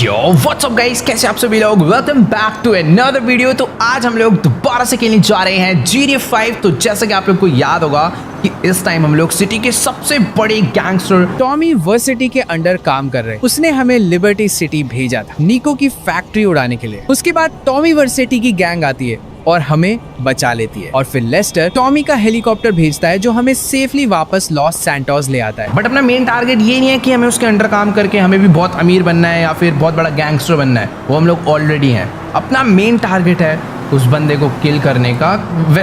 Yo what's up guys, कैसे आप सभी लोग। Welcome back to another video. तो आज हम लोग दोबारा से खेलने जा रहे हैं GTA 5। तो जैसा कि आप लोग को याद होगा कि इस टाइम हम लोग सिटी के सबसे बड़े गैंगस्टर टॉमी वर्सिटी के अंडर काम कर रहे हैं। उसने हमें लिबर्टी सिटी भेजा था निको की फैक्ट्री उड़ाने के लिए। उसके बाद टॉमी वर्सिटी की गैंग आती है और हमें बचा लेती है, और फिर लेस्टर टॉमी का हेलीकॉप्टर भेजता है जो हमें सेफली वापस लॉस सैंटोस ले आता है। बट अपना मेन टारगेट ये नहीं है कि हमें उसके अंडर काम करके हमें भी बहुत अमीर बनना है या फिर बहुत बड़ा गैंगस्टर बनना है। वो हम लोग ऑलरेडी हैं। अपना मेन टारगेट है उस बंदे को किल करने का।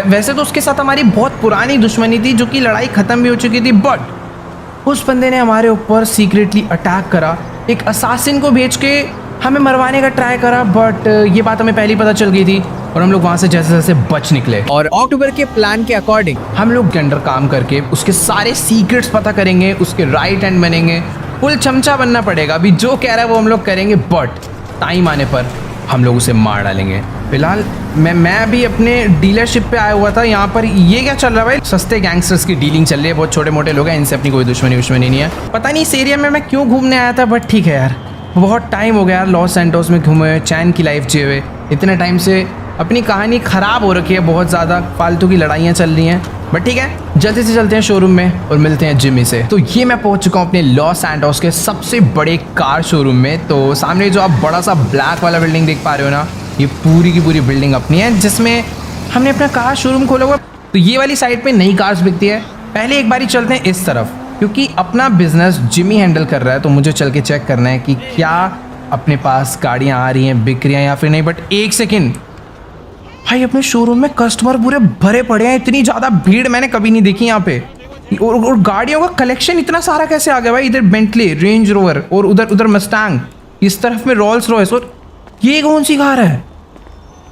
वैसे तो उसके साथ हमारी बहुत पुरानी दुश्मनी थी जो कि लड़ाई खत्म भी हो चुकी थी, बट उस बंदे ने हमारे ऊपर सीक्रेटली अटैक करा। एक असासिन को भेज के हमें मरवाने का ट्राई करा, बट ये बात हमें पहले ही पता चल गई थी और हम लोग वहाँ से जैसे जैसे बच निकले। और अक्टूबर के प्लान के अकॉर्डिंग हम लोग के अंडर काम करके उसके सारे सीक्रेट्स पता करेंगे, उसके राइट हैंड बनेंगे, फुल चमचा बनना पड़ेगा। अभी जो कह रहा है वो हम लोग करेंगे, बट टाइम आने पर हम लोग उसे मार डालेंगे। फिलहाल मैं भी अपने डीलरशिप पे आया हुआ था। यहाँ पर ये क्या चल रहा है भाई? सस्ते गैंगस्टर्स की डीलिंग चल रही है। बहुत छोटे मोटे लोग हैं, इनसे अपनी कोई दुश्मनी नहीं है। पता नहीं इस एरिया में मैं क्यों घूमने आया था, बट ठीक है यार, बहुत टाइम हो गया यार लॉस सैंटोस में घूमे हुए, चैन की लाइफ जिए हुए। इतने टाइम से अपनी कहानी ख़राब हो रखी है, बहुत ज़्यादा फालतू की लड़ाइयाँ चल रही हैं। बट ठीक है, जल्दी से चलते हैं शोरूम में और मिलते हैं जिमी से। तो ये मैं पहुंच चुका हूँ अपने लॉस सैंटोस के सबसे बड़े कार शोरूम में। तो सामने जो आप बड़ा सा ब्लैक वाला बिल्डिंग देख पा रहे हो ना, ये पूरी की पूरी बिल्डिंग अपनी है, जिसमें हमने अपना कार शोरूम खोला हुआ। तो ये वाली साइड पे नई कार्स बिकती है। पहले एक बारी चलते हैं इस तरफ, क्योंकि अपना बिजनेस जिमी हैंडल कर रहा है। तो मुझे चल के चेक करना है कि क्या अपने पास गाड़ियाँ आ रही हैं, बिक रही हैं या फिर नहीं। बट एक सेकेंड भाई, अपने शोरूम में कस्टमर पूरे भरे पड़े हैं। इतनी ज़्यादा भीड़ मैंने कभी नहीं देखी यहाँ पे। और गाड़ियों का कलेक्शन इतना सारा कैसे आ गया भाई? इधर बेंटली, रेंज रोवर और उधर मस्टैंग, इस तरफ में रोल्स रॉयस। और ये कौन सी कार है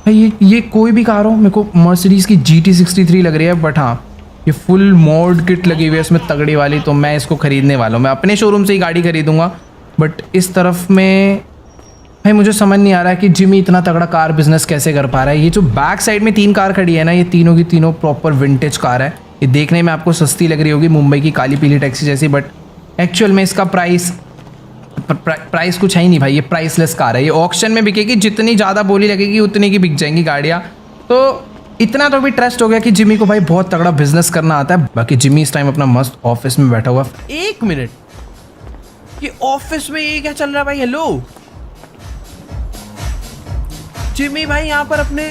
भाई? ये कोई भी कार हो, मेरे को मर्सिडीज़ की GT63 लग रही है। बट हाँ, ये फुल मॉड किट लगी हुई है इसमें तगड़ी वाली। तो मैं इसको ख़रीदने वाला हूँ। मैं अपने शोरूम से ही गाड़ी खरीदूँगा। बट इस तरफ में भाई मुझे समझ नहीं आ रहा है कि जिमी इतना तगड़ा कार बिजनेस कैसे कर पा रहा है। ये जो बैक साइड में 3 कार खड़ी है ना, ये तीनों की तीनों प्रॉपर विंटेज कार है। ये देखने में आपको सस्ती लग रही होगी, मुंबई की काली पीली टैक्सी जैसी, बट एक्चुअल में इसका प्राइस कुछ है ही नहीं भाई। ये प्राइसलेस कार है। ये ऑक्शन में बिकेगी, जितनी ज़्यादा बोली लगेगी उतनी की बिक जाएंगी गाड़ियाँ। तो इतना तो भी ट्रस्ट हो गया कि जिमी को भाई बहुत तगड़ा बिजनेस करना आता है। बाकी जिमी इस टाइम अपना मस्त ऑफिस में बैठा हुआ। 1 मिनट, ये ऑफिस में ये क्या चल रहा है भाई? हेलो जिमी भाई, यहाँ पर अपने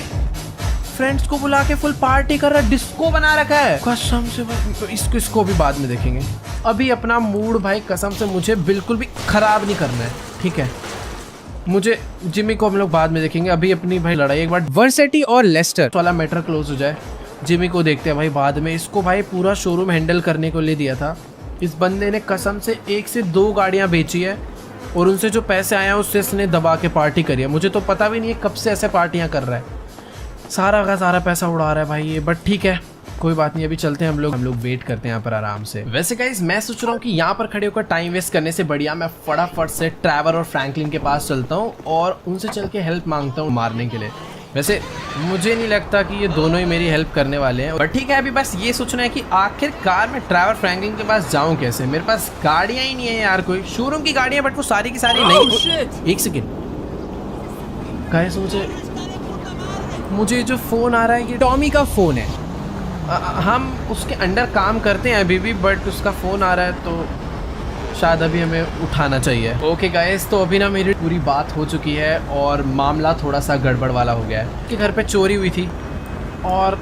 फ्रेंड्स को बुला के फुल पार्टी कर रहा है, डिस्को बना रखा है। कसम से भाई, इसको भी बाद में देखेंगे। अभी अपना मूड भाई कसम से मुझे बिल्कुल भी खराब नहीं करना है, ठीक है? मुझे जिमी को हम लोग बाद में देखेंगे। अभी अपनी भाई लड़ाई एक बार वर्सिटी और लेस्टर वाला मैटर क्लोज हो जाए, जिमी को देखते हैं भाई बाद में। इसको भाई पूरा शोरूम हैंडल करने को ले दिया था। इस बंदे ने कसम से 1 से 2 गाड़ियाँ बेची है और उनसे जो पैसे आए हैं उससे इसने दबा के पार्टी करी है। मुझे तो पता भी नहीं है कब से ऐसे पार्टियां कर रहा है। सारा का सारा पैसा उड़ा रहा है भाई ये। बट ठीक है, कोई बात नहीं। अभी चलते हैं हम लोग वेट करते हैं यहाँ पर आराम से। वैसे गाइस, मैं सोच रहा हूँ कि यहाँ पर खड़े होकर टाइम वेस्ट करने से बढ़िया मैं फटाफट से ट्रैवर और फ्रैंकलिन के पास चलता हूँ और उनसे चल के हेल्प मांगता हूँ मारने के लिए। वैसे मुझे नहीं लगता कि ये दोनों ही मेरी हेल्प करने वाले हैं, बट ठीक है। अभी बस ये सोचना है कि आखिरकार मैं ट्रैवर फ्रैंकलिन के पास जाऊं कैसे। मेरे पास गाड़ियां ही नहीं है यार, कोई शोरूम की गाड़ियां, बट वो सारी की सारी नहीं। एक सेकेंड गाइस, मुझे जो फोन आ रहा है ये टॉमी का फोन है। हम उसके अंडर काम करते हैं अभी भी, बट उसका फ़ोन आ रहा है तो शायद अभी हमें उठाना चाहिए। ओके गाइस, तो अभी ना मेरी पूरी बात हो चुकी है और मामला थोड़ा सा गड़बड़ वाला हो गया है कि घर पे चोरी हुई थी और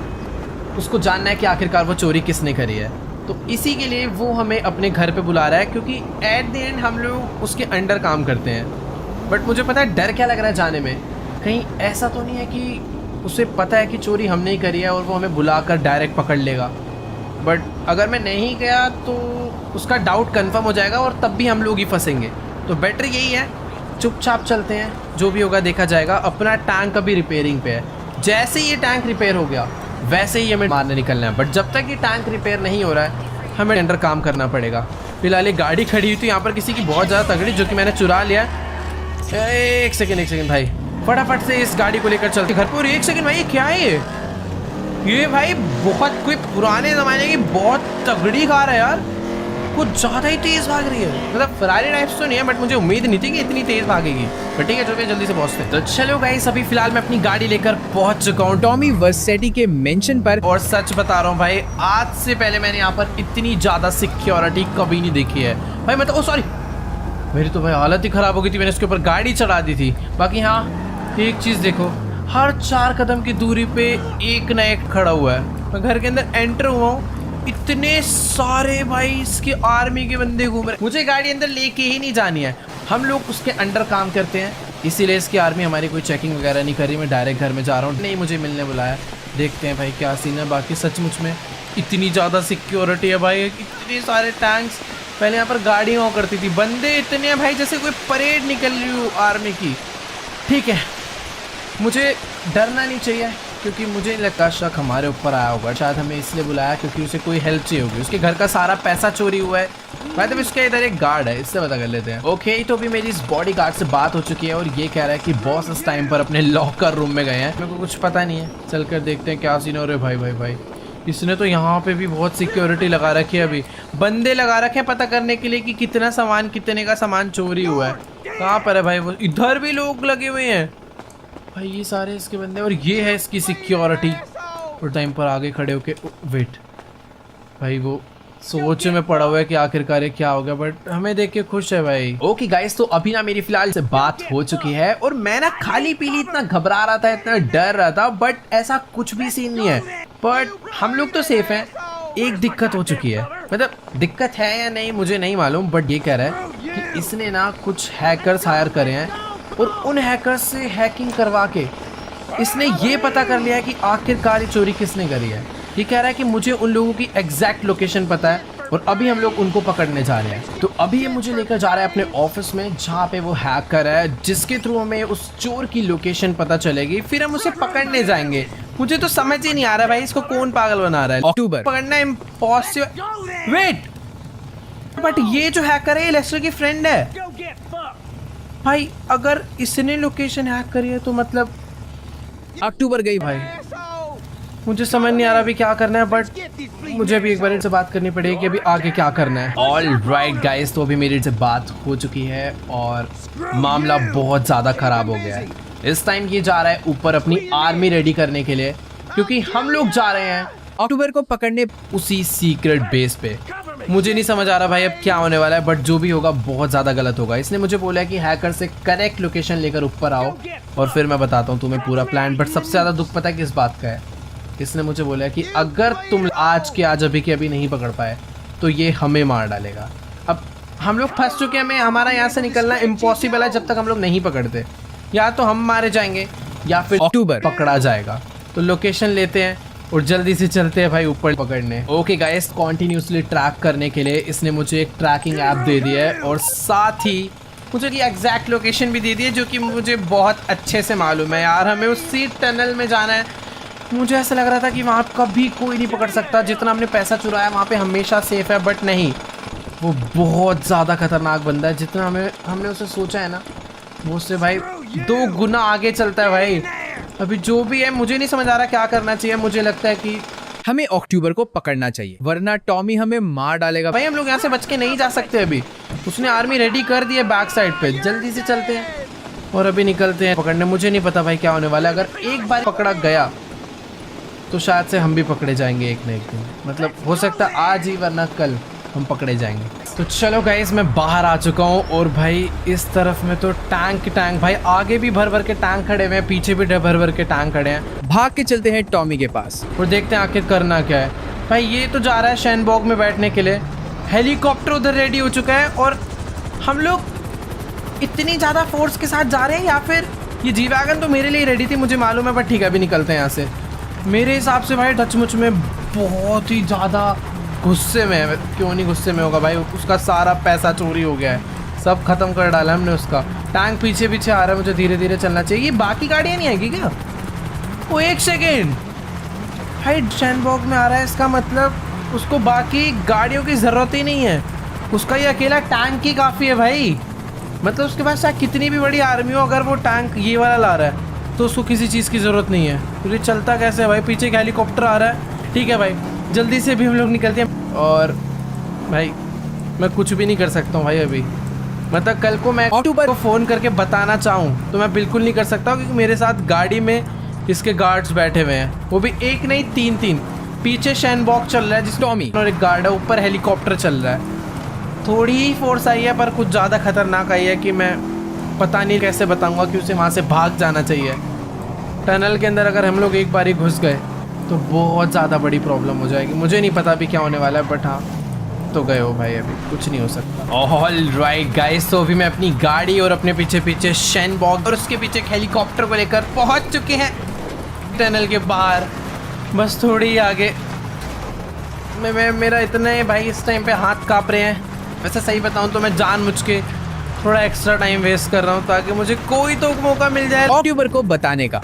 उसको जानना है कि आखिरकार वो चोरी किसने करी है। तो इसी के लिए वो हमें अपने घर पे बुला रहा है, क्योंकि एट द एंड हम लोग उसके अंडर काम करते हैं। बट मुझे पता है डर क्या लग रहा है जाने में। कहीं ऐसा तो नहीं है कि उसे पता है कि चोरी हमने ही करी है और वो हमें बुलाकर डायरेक्ट पकड़ लेगा। बट अगर मैं नहीं गया तो उसका डाउट कंफर्म हो जाएगा और तब भी हम लोग ही फंसेंगे। तो बेटर यही है, चुपचाप चलते हैं, जो भी होगा देखा जाएगा। अपना टैंक अभी रिपेयरिंग पे है। जैसे ही ये टैंक रिपेयर हो गया वैसे ही हमें मारने निकलना है। बट जब तक ये टैंक रिपेयर नहीं हो रहा है हमें अंडर काम करना पड़ेगा। फिलहाल एक गाड़ी खड़ी हुई थी यहाँ पर किसी की बहुत ज़्यादा तगड़ी, जो कि मैंने चुरा लिया। एक सेकेंड भाई, फटाफट से इस गाड़ी को लेकर चलते घर पर। एक सेकेंड भाई, क्या है ये भाई बहुत कोई पुराने ज़माने की बहुत तगड़ी कार है यार। कुछ ज्यादा ही तेज भाग रही है। मतलब फरारी टाइप्स तो नहीं है, बट मुझे उम्मीद नहीं थी कि इतनी तेज भागेगी। बट ठीक है, जो भी जल्दी से पहुंचते हैं। तो चलो गाइस, अभी फिलहाल मैं अपनी गाड़ी लेकर पहुंच चुका हूँ टॉमी वर्सेटी के मेंशन पर। और सच बता रहा हूँ भाई, आज से पहले मैंने यहाँ पर इतनी ज्यादा सिक्योरिटी कभी नहीं देखी है भाई। मैं तो सॉरी, मेरी तो भाई हालत ही खराब हो गई थी, मैंने इसके ऊपर गाड़ी चढ़ा दी थी। बाकी हाँ, एक चीज देखो, हर 4 कदम की दूरी पे एक ना एक खड़ा हुआ है। मैं घर के अंदर एंटर हुआ हूँ, इतने सारे भाई इसके आर्मी के बंदे घूम रहे। मुझे गाड़ी अंदर लेके ही नहीं जानी है, हम लोग उसके अंडर काम करते हैं, इसीलिए इसकी आर्मी हमारी कोई चेकिंग वगैरह नहीं कर रही। मैं डायरेक्ट घर में जा रहा हूँ, नहीं मुझे मिलने बुलाया। देखते हैं भाई क्या सीन है। बाकी सचमुच में इतनी ज़्यादा सिक्योरिटी है भाई, इतने सारे टैंक्स। पहले यहाँ पर गाड़ी हुआ करती थी, बंदे इतने हैं भाई जैसे कोई परेड निकल रही हो आर्मी की। ठीक है, मुझे डरना नहीं चाहिए, क्योंकि मुझे नहीं लगता शक हमारे ऊपर आया होगा। शायद हमें इसलिए बुलाया क्योंकि उसे कोई हेल्प चाहिए होगी, उसके घर का सारा पैसा चोरी हुआ है। भाई तो इसका इधर एक गार्ड है, इससे पता कर लेते हैं। ओके, तो अभी मेरी इस बॉडी गार्ड से बात हो चुकी है और ये कह रहा है कि बॉस इस टाइम पर अपने लॉकर रूम में गए हैं। मेरे को कुछ पता नहीं है, चल कर देखते हैं क्या सीन हो रहा है। भाई भाई भाई, इसने तो यहाँ पे भी बहुत सिक्योरिटी लगा रखी है, अभी बंदे लगा रखे हैं पता करने के लिए कि कितना सामान, कितने का सामान चोरी हुआ है। कहाँ पर है भाई वो? इधर भी लोग लगे हुए हैं भाई, ये सारे इसके बंदे। और ये है इसकी सिक्योरिटी। और टाइम पर आगे खड़े होके वेट, भाई वो सोच में पड़ा हुआ है कि आखिरकार ये क्या हो गया, बट हमें देख के खुश है भाई। ओके गाइस, तो अभी ना मेरी फिलहाल से बात हो चुकी है और मैं ना खाली पीली इतना घबरा रहा था, इतना डर रहा था, बट ऐसा कुछ भी सीन नहीं है। बट हम लोग तो सेफ हैं। एक दिक्कत हो चुकी है, मतलब दिक्कत है या नहीं मुझे नहीं मालूम, बट ये कह रहा है कि इसने ना कुछ हैकर्स हायर करे हैं और उन हैकर्स से हैकिंग करवा के इसने ये पता कर लिया है कि आखिरकार ये चोरी किसने करी है। ये कह रहा है कि मुझे उन लोगों की एग्जैक्ट लोकेशन पता है और अभी हम लोग उनको पकड़ने जा रहे हैं। तो अभी ये मुझे लेकर जा रहा है अपने ऑफिस में, जहाँ पे वो हैकर है, जिसके थ्रू हमें उस चोर की लोकेशन पता चलेगी, फिर हम उसे पकड़ने जाएंगे। मुझे तो समझ ही नहीं आ रहा भाई, इसको कौन पागल बना रहा है। अक्टूबर पकड़ना इम्पॉसिबल। वेट, बट ये जो हैकर है ये लेस्टर की फ्रेंड है भाई। अगर इसने लोकेशन हैक करी है तो मतलब अक्टूबर गई भाई। मुझे समझ नहीं आ रहा अभी क्या करना है, बट मुझे अभी एक बार इनसे बात करनी पड़ेगी कि अभी आगे क्या करना है। ऑल राइट गाइस, तो अभी मेरी इनसे बात हो चुकी है और मामला बहुत ज़्यादा ख़राब हो गया है। इस टाइम ये जा रहा है ऊपर अपनी आर्मी रेडी करने के लिए, क्योंकि हम लोग जा रहे हैं अक्टूबर को पकड़ने उसी सीक्रेट बेस पे। मुझे नहीं समझ आ रहा भाई अब क्या होने वाला है, बट जो भी होगा बहुत ज़्यादा गलत होगा। इसने मुझे बोला है कि हैकर से करेक्ट लोकेशन लेकर ऊपर आओ और फिर मैं बताता हूँ तुम्हें पूरा प्लान। बट सबसे ज़्यादा दुख पता है किस बात का है? इसने मुझे बोला है कि अगर तुम आज के आज अभी के अभी नहीं पकड़ पाए तो ये हमें मार डालेगा। अब हम लोग फंस चुके हैं, हमारा यहाँ से निकलना इम्पॉसिबल है जब तक हम लोग नहीं पकड़ते। या तो हम मारे जाएंगे या फिर अक्टूबर पकड़ा जाएगा। तो लोकेशन लेते हैं और जल्दी से चलते हैं भाई ऊपर पकड़ने। ओके गाइस, कॉन्टिन्यूसली ट्रैक करने के लिए इसने मुझे एक ट्रैकिंग ऐप दे दिया है और साथ ही मुझे ये एग्जैक्ट लोकेशन भी दे दी है, जो कि मुझे बहुत अच्छे से मालूम है। यार हमें उसी टनल में जाना है। मुझे ऐसा लग रहा था कि वहाँ कभी कोई नहीं पकड़ सकता, जितना हमने पैसा चुराया वहाँ पे हमेशा सेफ है, बट नहीं, वो बहुत ज़्यादा खतरनाक बंदा है। जितना हमने उसे सोचा है ना, वो उससे भाई 2 गुना आगे चलता है भाई। अभी जो भी है मुझे नहीं समझ आ रहा क्या करना चाहिए। मुझे लगता है कि हमें अक्टूबर को पकड़ना चाहिए, वरना टॉमी हमें मार डालेगा। भाई हम लोग यहाँ से बच के नहीं जा सकते। अभी उसने आर्मी रेडी कर दी है बैक साइड पे। जल्दी से चलते हैं और अभी निकलते हैं पकड़ने। मुझे नहीं पता भाई क्या होने वाला है। अगर एक बार पकड़ा गया तो शायद से हम भी पकड़े जाएंगे एक न एक दिन। मतलब हो सकता है आज ही, वरना कल हम पकड़े जाएंगे। तो चलो गाइस, मैं बाहर आ चुका हूँ और भाई इस तरफ में तो टैंक भाई, आगे भी भर भर के टैंक खड़े हुए हैं, पीछे भी भर भर के टैंक खड़े हैं। भाग के चलते हैं टॉमी के पास और देखते हैं आखिर करना क्या है। भाई ये तो जा रहा है शैनबॉग में बैठने के लिए। हेलीकॉप्टर उधर रेडी हो चुका है और हम लोग इतनी ज़्यादा फोर्स के साथ जा रहे हैं, या फिर ये जी वैगन तो मेरे लिए रेडी थी, मुझे मालूम है, बट ठीक है अभी निकलते हैं यहाँ से। मेरे हिसाब से भाई सचमुच में बहुत ही ज़्यादा गुस्से में है। क्यों नहीं गुस्से में होगा भाई, उसका सारा पैसा चोरी हो गया है, सब खत्म कर डाला हमने उसका। टैंक पीछे पीछे आ रहा है, मुझे धीरे धीरे चलना चाहिए। ये बाकी गाड़ियाँ नहीं आएगी क्या? वो एक सेकेंड भाई, शैनबॉग में आ रहा है, इसका मतलब उसको बाकी गाड़ियों की ज़रूरत ही नहीं है। उसका ये अकेला टैंक ही काफ़ी है भाई। मतलब उसके पास चाहे कितनी भी बड़ी आर्मी हो, अगर वो टैंक ये वाला ला रहा है तो उसको किसी चीज़ की ज़रूरत नहीं है। तो ये चलता कैसे है भाई? पीछे एक हेलीकॉप्टर आ रहा है। ठीक है भाई, जल्दी से भी हम लोग निकलते हैं। और भाई मैं कुछ भी नहीं कर सकता हूँ भाई अभी। मतलब कल को मैं अक्टूबर को फ़ोन करके बताना चाहूँ तो मैं बिल्कुल नहीं कर सकता क्योंकि मेरे साथ गाड़ी में इसके गार्ड्स बैठे हुए हैं, वो भी एक नहीं तीन तीन। पीछे शैनबॉक्स चल रहा है जिस टॉमी और एक गार्ड है, ऊपर हेलीकॉप्टर चल रहा है। थोड़ी ही फोर्स आई है पर कुछ ज़्यादा खतरनाक आई है कि मैं पता नहीं कैसे बताऊँगा कि उसे वहाँ से भाग जाना चाहिए। टनल के अंदर अगर हम लोग एक बार ही घुस गए तो बहुत ज़्यादा बड़ी प्रॉब्लम हो जाएगी। मुझे नहीं पता अभी क्या होने वाला है, बट हाँ तो गए हो भाई, अभी कुछ नहीं हो सकता। ऑल राइट गाइस, तो अभी मैं अपनी गाड़ी और अपने पीछे पीछे शैनबॉक्स और उसके पीछे एक हेलीकॉप्टर को लेकर पहुंच चुके हैं टनल के बाहर। बस थोड़ी ही आगे मेरा इतने भाई इस टाइम पे हाथ काँप रहे हैं। वैसे सही बताऊं तो मैं जानबूझ के थोड़ा एक्स्ट्रा टाइम वेस्ट कर रहा हूं ताकि मुझे कोई तो मौका मिल जाए अक्टूबर को बताने का।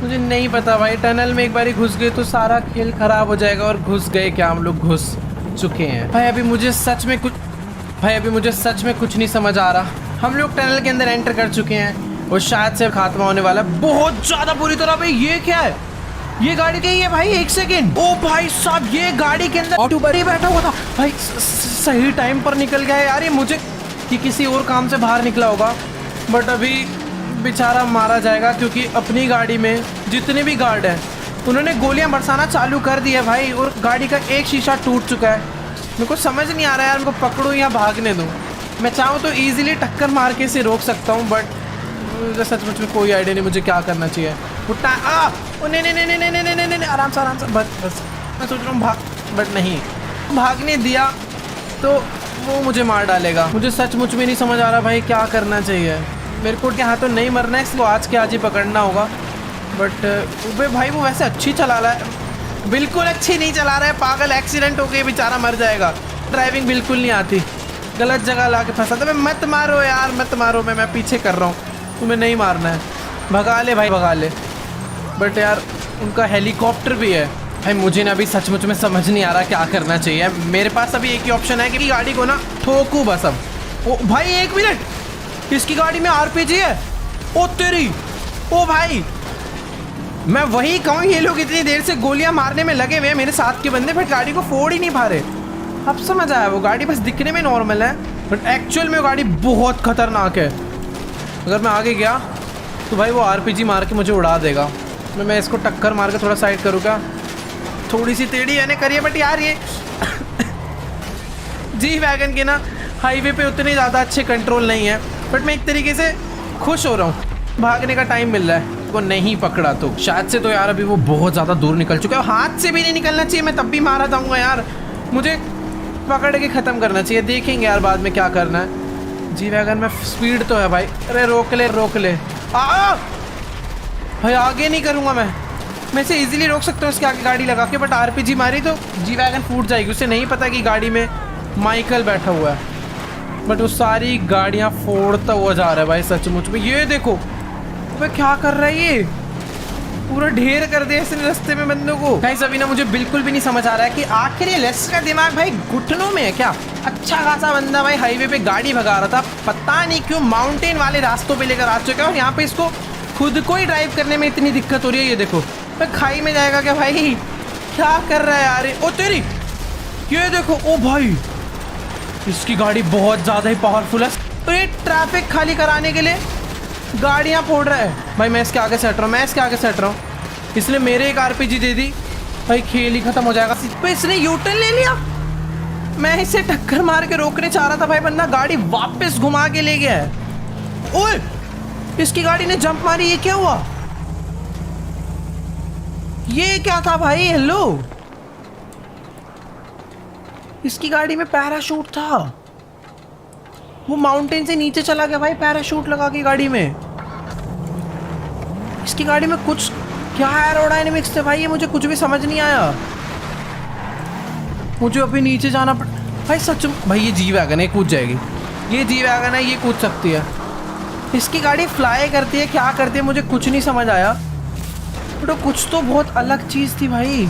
मुझे नहीं पता भाई, टनल में एक बार ही घुस गए तो सारा खेल खराब हो जाएगा। और घुस गए क्या, हम लोग घुस चुके हैं भाई। अभी मुझे सच में कुछ नहीं समझ आ रहा। हम लोग टनल के अंदर एंटर कर चुके हैं और शायद से खात्मा होने वाला है बहुत ज्यादा बुरी तरह। भाई ये क्या है, ये गाड़ी क्या है भाई? एक सेकेंड, ओ भाई साहब ये गाड़ी के अंदर अक्टूबर ही बैठा हुआ था भाई। सही टाइम पर निकल गया यार ये। मुझे कि किसी और काम से बाहर निकला होगा, बट अभी बेचारा मारा जाएगा क्योंकि अपनी गाड़ी में जितने भी गार्ड हैं उन्होंने गोलियां बरसाना चालू कर दिया भाई। और गाड़ी का एक शीशा टूट चुका है। मेरे को समझ नहीं आ रहा है यार, उनको पकड़ूं या भागने दूं। मैं चाहूँ तो इजीली टक्कर मार के इसे रोक सकता हूँ, बट मुझे सचमुच में कोई आइडिया नहीं मुझे क्या करना चाहिए। उठा नहीं, आराम से बस मैं सोच रहा हूँ भाग, बट नहीं भागने दिया तो वो मुझे मार डालेगा। मुझे सचमुच में नहीं समझ आ रहा भाई क्या करना चाहिए। मेरे को क्या हाथों नहीं मरना है, इसको आज के आज ही पकड़ना होगा। बट वे भाई वो वैसे अच्छी चला रहा है, बिल्कुल अच्छी नहीं चला रहा है पागल। एक्सीडेंट हो गई बेचारा मर जाएगा। ड्राइविंग बिल्कुल नहीं आती, गलत जगह ला के फंसा था। मत मारो यार मत मारो, मैं पीछे कर रहा हूँ, तुम्हें नहीं मारना है। भगा ले भाई भगा ले। बट यार उनका हेलीकॉप्टर भी है भाई। मुझे ना अभी सचमुच में समझ नहीं आ रहा क्या करना चाहिए। मेरे पास अभी एक ही ऑप्शन है कि गाड़ी को ना ठोकूँ बस अब। ओ भाई एक मिनट, इसकी गाड़ी में आरपीजी है। ओ तेरी, ओ भाई मैं वही कहूँ, ये लोग इतनी देर से गोलियां मारने में लगे हुए हैं मेरे साथ के बंदे, बट गाड़ी को फोड़ ही नहीं पा रहे। अब समझ आया, वो गाड़ी बस दिखने में नॉर्मल है बट एक्चुअल में वो गाड़ी बहुत खतरनाक है। अगर मैं आगे गया तो भाई वो आरपीजी मार के मुझे उड़ा देगा। मैं इसको टक्कर मार के थोड़ा साइड करूँ क्या? थोड़ी सी टेढ़ी यानी करिए, बट यार ये जी वैगन के ना हाईवे पे उतने ज़्यादा अच्छे कंट्रोल नहीं है। बट मैं एक तरीके से खुश हो रहा हूँ, भागने का टाइम मिल रहा है। वो नहीं पकड़ा तो शायद से तो यार अभी वो बहुत ज़्यादा दूर निकल चुका है। हाथ से भी नहीं निकलना चाहिए, मैं तब भी मारा जाऊँगा यार। मुझे पकड़ के ख़त्म करना चाहिए। देखेंगे यार बाद में क्या करना है। जी वैगन में स्पीड तो है भाई। अरे रोक ले भाई, आगे नहीं करूँगा मैं इसे इजीली रोक सकता हूँ उसके आगे गाड़ी लगा के। बट आरपीजी मारी तो जी वैगन फूट जाएगी। उसे नहीं पता कि गाड़ी में माइकल बैठा हुआ है, बट वो सारी गाड़ियाँ फोड़ता हुआ जा रहा है भाई सचमुच में। ये देखो भाई क्या कर रहा है, ये पूरा ढेर कर दिया इसने रास्ते में बंदों को। गाइस अभी ना मुझे बिल्कुल भी नहीं समझ आ रहा है कि आखिर ये लेस्टर का दिमाग भाई घुटनों में है क्या। अच्छा खासा बंदा भाई हाईवे पे गाड़ी भगा रहा था, पता नहीं क्यों माउंटेन वाले रास्तों पे लेकर आ चुका है और यहाँ पे इसको खुद को ही ड्राइव करने में इतनी दिक्कत हो रही है। ये देखो भाई खाई में जाएगा क्या भाई, क्या कर रहा है यार। ओ तेरी, ये देखो, ओ भाई इसकी गाड़ी बहुत ज़्यादा ही पावरफुल है। तो ये ट्रैफिक खाली कराने के लिए गाड़ियाँ फोड़ रहा है भाई। मैं इसके आगे से हट रहा हूँ, इसने मेरे एक आरपीजी दे दी भाई, खेल ही खत्म हो जाएगा। तो इसने यूटर्न ले लिया। मैं इसे टक्कर मार के रोकने चाह रहा था भाई, बंदा गाड़ी वापस घुमा के ले गया है। ओए इसकी गाड़ी ने जंप मारी, ये क्या हुआ? ये क्या था भाई? हेलो, इसकी गाड़ी में पैराशूट था। वो माउंटेन से नीचे चला गया भाई पैराशूट लगा के गाड़ी में। इसकी गाड़ी में कुछ क्या एरोडायनेमिक्स थे भाई, ये मुझे कुछ भी समझ नहीं आया। मुझे अभी नीचे जाना पड़ भाई सच भाई। ये जी वैगन है, कूद जाएगी। ये जी वैगन है, ये कूद सकती है। इसकी गाड़ी फ्लाई करती है, क्या करती है मुझे कुछ नहीं समझ आया। बट कुछ तो बहुत अलग चीज़ थी भाई,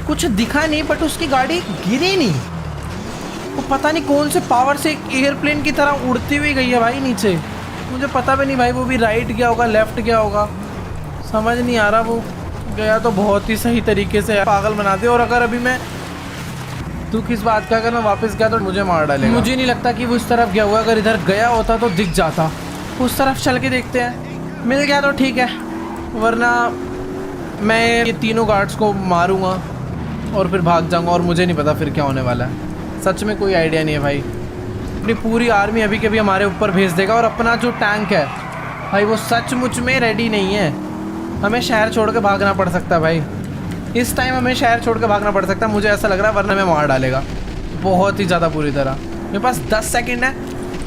कुछ दिखा नहीं बट उसकी गाड़ी गिरी नहीं। वो पता नहीं कौन से पावर से एयरप्लेन की तरह उड़ती हुई गई है भाई नीचे। मुझे पता भी नहीं भाई वो भी राइट गया होगा लेफ्ट गया होगा, समझ नहीं आ रहा। वो गया तो बहुत ही सही तरीके से पागल बना दे। और अगर अभी मैं तू किस बात का, अगर मैं वापस गया तो मुझे मार डालेगा। मुझे नहीं लगता कि वो इस तरफ गया हुआ, अगर इधर गया होता तो दिख जाता। उस तरफ चल के देखते हैं, मिल गया तो ठीक है, वरना मैं ये तीनों गार्ड्स को मारूंगा और फिर भाग जाऊंगा और मुझे नहीं पता फिर क्या होने वाला है। सच में कोई आइडिया नहीं है भाई। अपनी पूरी आर्मी अभी के अभी हमारे ऊपर भेज देगा और अपना जो टैंक है भाई वो सचमुच में रेडी नहीं है। हमें शहर छोड़ के भागना पड़ सकता है भाई, इस टाइम हमें शहर छोड़ के भागना पड़ सकता है, मुझे ऐसा लग रहा है, वरना मैं मार डालेगा बहुत ही ज़्यादा बुरी तरह। मेरे पास 10 सेकंड है,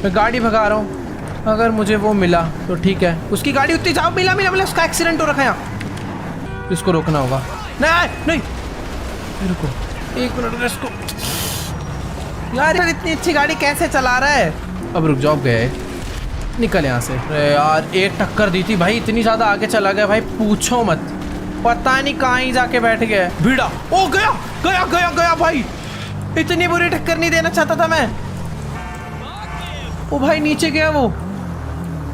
मैं गाड़ी भगा रहा हूँ, अगर मुझे वो मिला तो ठीक है। उसकी गाड़ी उतनी जाओ, मिला मिला मिला, उसका एक्सीडेंट हो रखा है यहाँ, इसको रोकना होगा। नहीं नहीं रुको, 1 मिनट इसको, यार इतनी अच्छी गाड़ी कैसे चला रहा है। अब रुक जाओ, गए, निकल यहाँ से। अरे यार एक टक्कर दी थी भाई, इतनी ज़्यादा आगे चला गया भाई, पूछो मत, पता नहीं कहाँ ही जाके बैठ गया भिड़ा। ओ गया गया गया गया भाई, इतनी बुरी टक्कर नहीं देना चाहता था मैं। ओ भाई नीचे गया वो,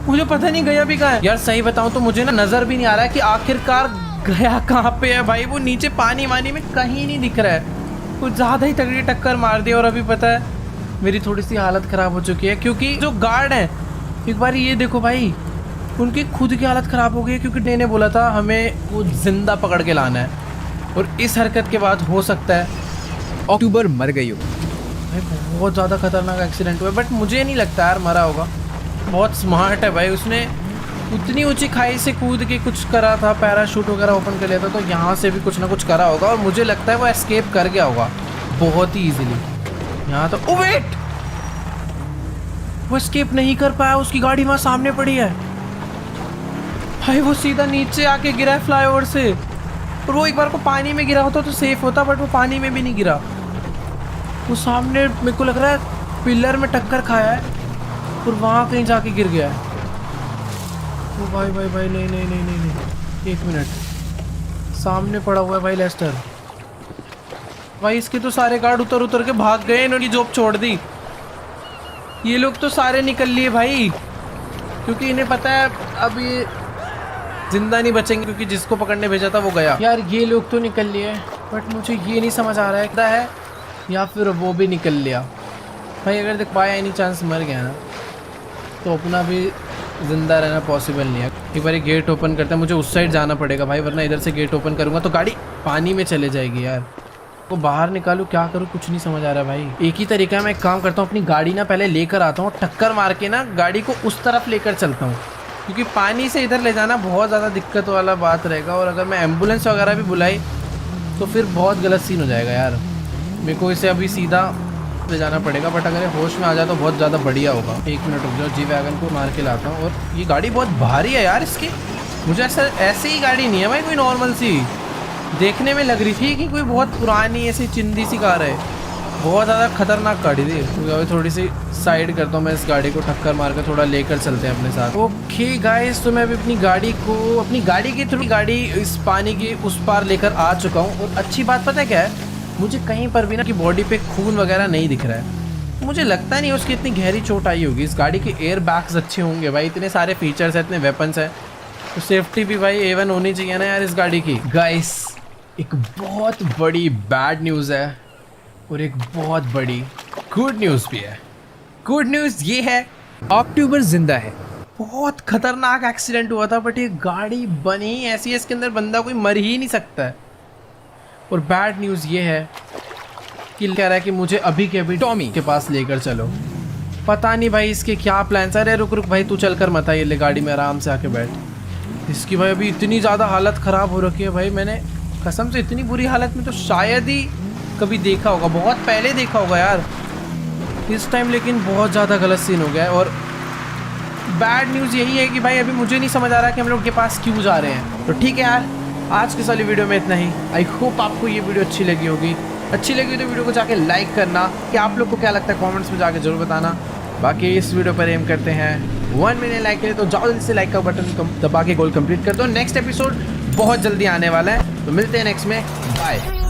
मुझे पता नहीं गया भी कहाँ है। यार सही बताऊं तो मुझे ना नजर भी नहीं आ रहा है कि आखिरकार गया कहाँ पे है भाई। वो नीचे पानी वानी में कहीं नहीं दिख रहा है, कुछ ज़्यादा ही तगड़ी टक्कर मार दी। और अभी पता है मेरी थोड़ी सी हालत ख़राब हो चुकी है, क्योंकि जो गार्ड है, एक बार ये देखो भाई, उनकी खुद की हालत ख़राब हो गई है, क्योंकि डे ने बोला था हमें वो जिंदा पकड़ के लाना है, और इस हरकत के बाद हो सकता है अक्टूबर मर गई हो। भाई बहुत ज़्यादा खतरनाक एक्सीडेंट हुआ है, बट मुझे नहीं लगता यार मरा होगा। बहुत स्मार्ट है भाई, उसने उतनी ऊंची खाई से कूद के कुछ करा था, पैराशूट वगैरह ओपन कर लिया था, तो यहाँ से भी कुछ ना कुछ करा होगा, और मुझे लगता है वो एस्केप कर गया होगा बहुत ही ईजिली। यहाँ तो ओ वेट, वो एस्केप नहीं कर पाया, उसकी गाड़ी वहाँ सामने पड़ी है भाई, वो सीधा नीचे आके गिरा है फ्लाईओवर से। और वो एक बार को पानी में गिरा होता तो सेफ होता, बट वो पानी में भी नहीं गिरा, वो सामने मेरे को लग रहा है पिलर में टक्कर खाया है और वहाँ कहीं जाके गिर गया है। ओ भाई भाई भाई, नहीं नहीं नहीं नहीं नहीं, 1 मिनट, सामने पड़ा हुआ है भाई लेस्टर। भाई इसके तो सारे गार्ड उतर उतर के भाग गए, इन्होंने जॉब छोड़ दी। ये लोग तो सारे निकल लिए भाई, क्योंकि इन्हें पता है अब ये जिंदा नहीं बचेंगे, क्योंकि जिसको पकड़ने भेजा था वो गया। यार ये लोग तो निकल लिए, बट मुझे ये नहीं समझ आ रहा है क्या है, या फिर वो भी निकल लिया भाई। अगर देख पाया एनी चांस मर गया ना, तो अपना भी ज़िंदा रहना पॉसिबल नहीं है। एक बार गेट ओपन करते हैं, मुझे उस साइड जाना पड़ेगा भाई, वरना इधर से गेट ओपन करूँगा तो गाड़ी पानी में चले जाएगी यार। वो बाहर निकालूँ, क्या करूँ, कुछ नहीं समझ आ रहा भाई। एक ही तरीका है, मैं एक काम करता हूँ, अपनी गाड़ी ना पहले लेकर आता हूँ, टक्कर मार के ना गाड़ी को उस तरफ लेकर चलता हूँ, क्योंकि पानी से इधर ले जाना बहुत ज़्यादा दिक्कत वाला बात रहेगा। और अगर मैं एम्बुलेंस वगैरह भी बुलाई तो फिर बहुत गलत सीन हो जाएगा यार। मेरे को इसे अभी सीधा ले जाना पड़ेगा, बट अगर होश में आ जाए तो बहुत ज़्यादा बढ़िया होगा। 1 मिनट रुक जाओ, जी वैगन को मार के लाता हूँ। और ये गाड़ी बहुत भारी है यार इसकी, मुझे ऐसे ही गाड़ी नहीं है भाई, कोई नॉर्मल सी देखने में लग रही थी कि कोई बहुत पुरानी ऐसी चिंदी सी कार है। बहुत ज़्यादा खतरनाक गाड़ी थी। तो थोड़ी सी साइड करता हूँ मैं इस गाड़ी को, टक्कर मार कर थोड़ा लेकर चलते हैं अपने साथ। ओके गाइस, तो मैं अभी अपनी गाड़ी के थ्रू गाड़ी इस पानी के उस पार लेकर आ चुका हूँ। और अच्छी बात पता है क्या है, मुझे कहीं पर भी ना कि बॉडी पे खून वगैरह नहीं दिख रहा है। मुझे लगता नहीं उसकी इतनी गहरी चोट आई होगी। इस गाड़ी के एयर बैग्स अच्छे होंगे भाई, इतने सारे फीचर्स हैं, इतने वेपन्स हैं, तो सेफ्टी भी भाई A1 होनी चाहिए ना यार इस गाड़ी की। गाइस एक बहुत बड़ी बैड न्यूज़ है और एक बहुत बड़ी गुड न्यूज़ भी है। गुड न्यूज़ ये है, अक्टूबर जिंदा है। बहुत खतरनाक एक्सीडेंट हुआ था, बट ये गाड़ी बनी ऐसी है इसके अंदर बंदा कोई मर ही नहीं सकता है। और बैड न्यूज़ ये है कि कह रहा है कि मुझे अभी के अभी टॉमी के पास लेकर चलो। पता नहीं भाई इसके क्या प्लान्स। अरे रुक रुक भाई, तू चल कर मत ये ले गाड़ी में आराम से आके बैठ। इसकी भाई अभी इतनी ज़्यादा हालत ख़राब हो रखी है भाई, मैंने कसम से इतनी बुरी हालत में तो शायद ही कभी देखा होगा, बहुत पहले देखा होगा यार इस टाइम, लेकिन बहुत ज़्यादा गलत सीन हो गया है। और बैड न्यूज़ यही है कि भाई अभी मुझे नहीं समझ आ रहा कि हम लोग के पास क्यों जा रहे हैं। तो ठीक है यार, आज की सारी वीडियो में इतना ही। आई होप आपको ये वीडियो अच्छी लगी होगी। अच्छी लगी तो वीडियो को जाके लाइक करना, कि आप लोग को क्या लगता है कमेंट्स में जाके जरूर बताना। बाकी इस वीडियो पर एम करते हैं 1 मिलियन लाइक के लिए, तो जल्दी से लाइक का बटन दबा के गोल कंप्लीट कर दो। नेक्स्ट एपिसोड बहुत जल्दी आने वाला है, तो मिलते हैं नेक्स्ट में। बाय।